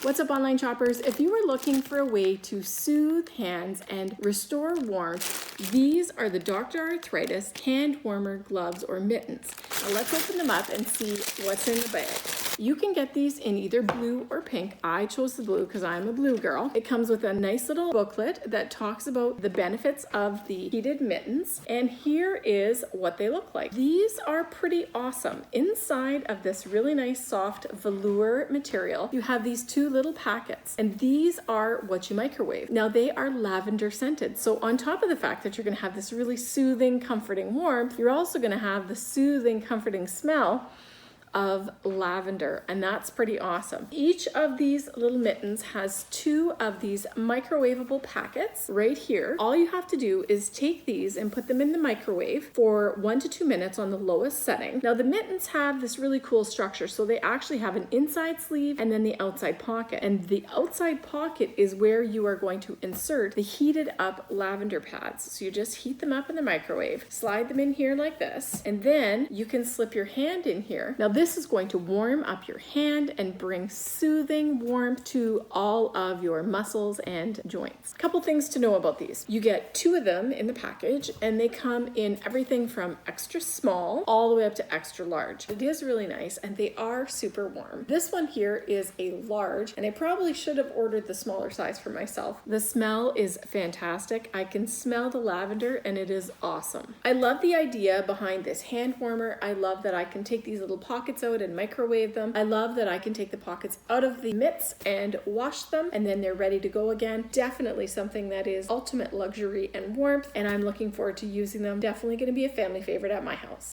What's up, online shoppers? If you are looking for a way to soothe hands and restore warmth, these are the Dr. Arthritis hand warmer gloves or mittens. Now let's open them up and see what's in the bag. You can get these in either blue or pink. I chose the blue because I'm a blue girl. It comes with a nice little booklet that talks about the benefits of the heated mittens. And here is what they look like. These are pretty awesome. Inside of this really nice soft velour material, you have these two little packets, and these are what you microwave. Now they are lavender scented. So on top of the fact that you're gonna have this really soothing, comforting warmth, you're also gonna have the soothing, comforting smell of lavender, and that's pretty awesome. Each of these little mittens has two of these microwavable packets right here. All you have to do is take these and put them in the microwave for 1 to 2 minutes on the lowest setting. Now the mittens have this really cool structure, so they actually have an inside sleeve and then the outside pocket, and the outside pocket is where you are going to insert the heated up lavender pads. So you just heat them up in the microwave, slide them in here like this, and then you can slip your hand in here. Now this is going to warm up your hand and bring soothing warmth to all of your muscles and joints. Couple things to know about these. You get 2 of them in the package, and they come in everything from extra small all the way up to extra large. It is really nice, and they are super warm. This one here is a large, and I probably should have ordered the smaller size for myself. The smell is fantastic. I can smell the lavender, and it is awesome. I love the idea behind this hand warmer. I love that I can take these little pockets out and microwave them. I love that I can take the pockets out of the mitts and wash them, and then they're ready to go again. Definitely something that is ultimate luxury and warmth, and I'm looking forward to using them. Definitely going to be a family favorite at my house.